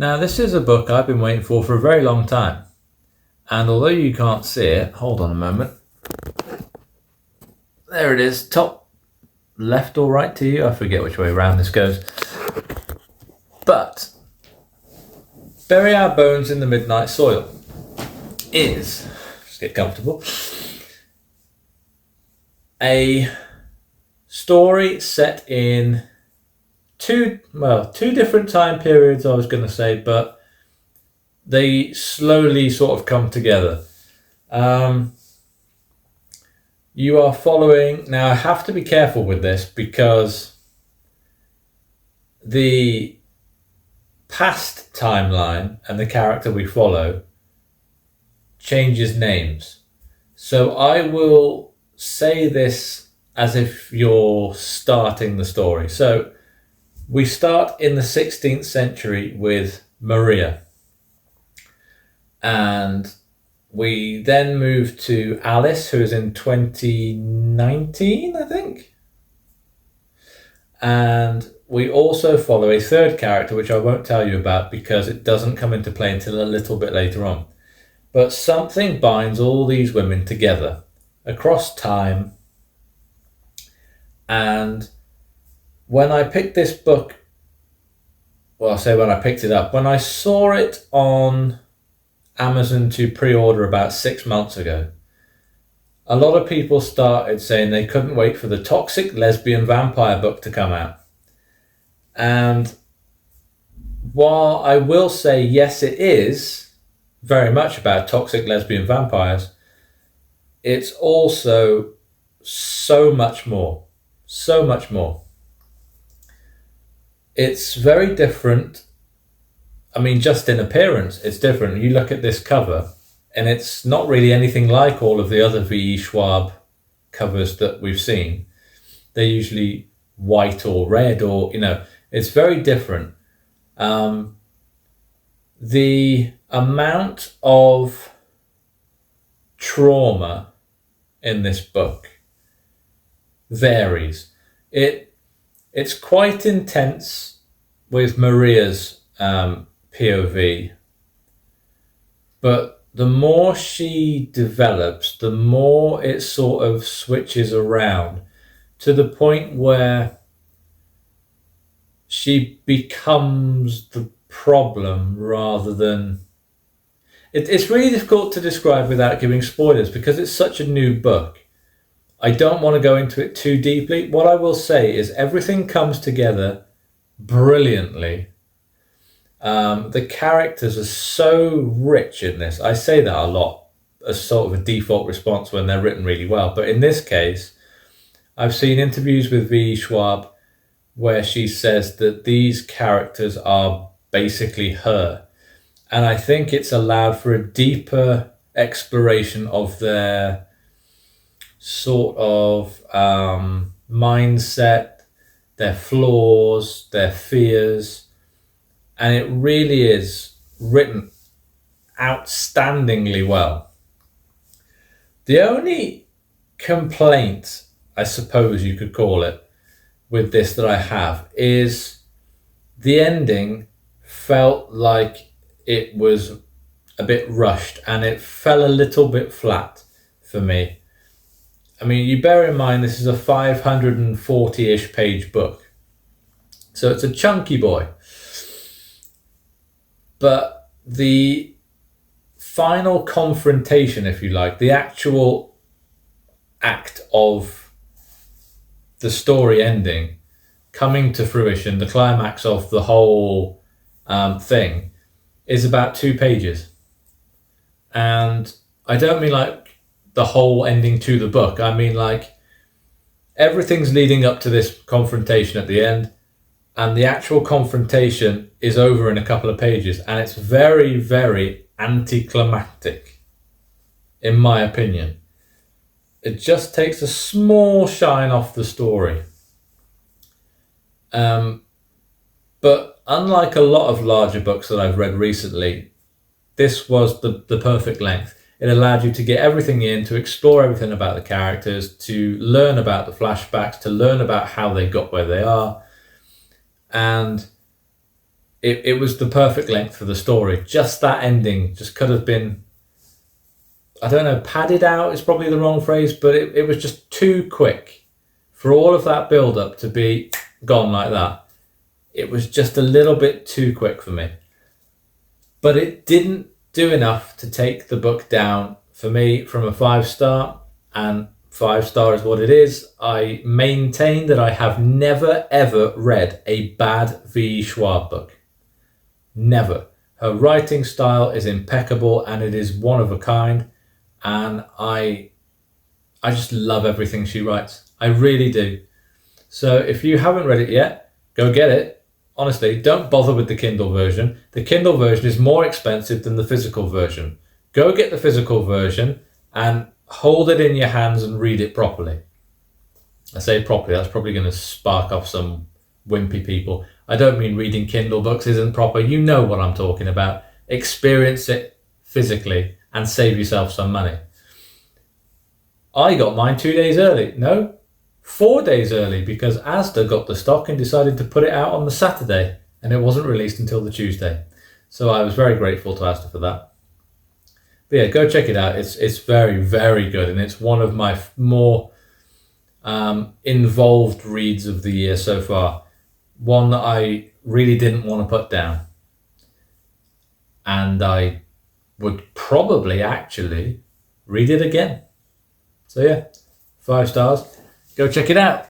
Now, this is a book I've been waiting for a very long time. And although you can't see it, hold on a moment. There it is, top left or right to you. I forget which way around this goes. But Bury Our Bones in the Midnight Soil is, just get comfortable, a story set in two different time periods, I was going to say, but they slowly sort of come together. You are following, now I have to be careful with this because the past timeline and the character we follow changes names. So I will say this as if you're starting the story. So we start in the 16th century with Maria. And we then move to Alice, who is in 2019, I think. And we also follow a third character, which I won't tell you about because it doesn't come into play until a little bit later on. But something binds all these women together across time. And when I picked this book, well, I'll say when I picked it up, when I saw it on Amazon to pre-order about 6 months ago, a lot of people started saying they couldn't wait for the toxic lesbian vampire book to come out. And while I will say, yes, it is very much about toxic lesbian vampires, it's also so much more. So much more. It's very different. I mean, just in appearance, it's different. You look at this cover, and it's not really anything like all of the other V.E. Schwab covers that we've seen. They're usually white or red, or, it's very different. The amount of trauma in this book varies. It's quite intense with Maria's POV, but the more she develops, the more it sort of switches around to the point where she becomes the problem rather than... It's really difficult to describe without giving spoilers because it's such a new book. I don't want to go into it too deeply. What I will say is everything comes together brilliantly. The characters are so rich in this. I say that a lot as sort of a default response when they're written really well. But in this case, I've seen interviews with V. Schwab where she says that these characters are basically her. And I think it's allowed for a deeper exploration of their sort of mindset, their flaws, their fears, and it really is written outstandingly well. The only complaint, I suppose you could call it, with this that I have is the ending felt like it was a bit rushed and it fell a little bit flat for me. I mean, you bear in mind this is a 540-ish page book. So it's a chunky boy. But the final confrontation, if you like, the actual act of the story ending, coming to fruition, the climax of the whole thing, is about 2 pages. And I don't mean like the whole ending to the book. I mean like everything's leading up to this confrontation at the end, and the actual confrontation is over in a couple of pages, and it's very, very anticlimactic, in my opinion. It just takes a small shine off the story. But unlike a lot of larger books that I've read recently, this was the perfect length. It allowed you to get everything in, to explore everything about the characters, to learn about the flashbacks, to learn about how they got where they are. And it was the perfect length for the story. Just that ending just could have been, I don't know, padded out is probably the wrong phrase, but it was just too quick for all of that build up to be gone like that. It was just a little bit too quick for me. But it didn't do enough to take the book down for me from a 5-star, and 5-star is what it is. I maintain that I have never ever read a bad V. Schwab book. Never. Her writing style is impeccable and it is one of a kind, and I just love everything she writes. I really do. So if you haven't read it yet, go get it. Honestly, don't bother with the Kindle version. The Kindle version is more expensive than the physical version. Go get the physical version and hold it in your hands and read it properly. I say properly, that's probably going to spark off some wimpy people. I don't mean reading Kindle books isn't proper. You know what I'm talking about. Experience it physically and save yourself some money. I got mine 2 days early. No, 4 days early, because Asda got the stock and decided to put it out on the Saturday, and it wasn't released until the Tuesday. So I was very grateful to Asda for that. But yeah, go check it out. It's very, very good, and it's one of my more involved reads of the year so far. One that I really didn't want to put down, and I would probably actually read it again. So yeah, 5 stars. Go check it out.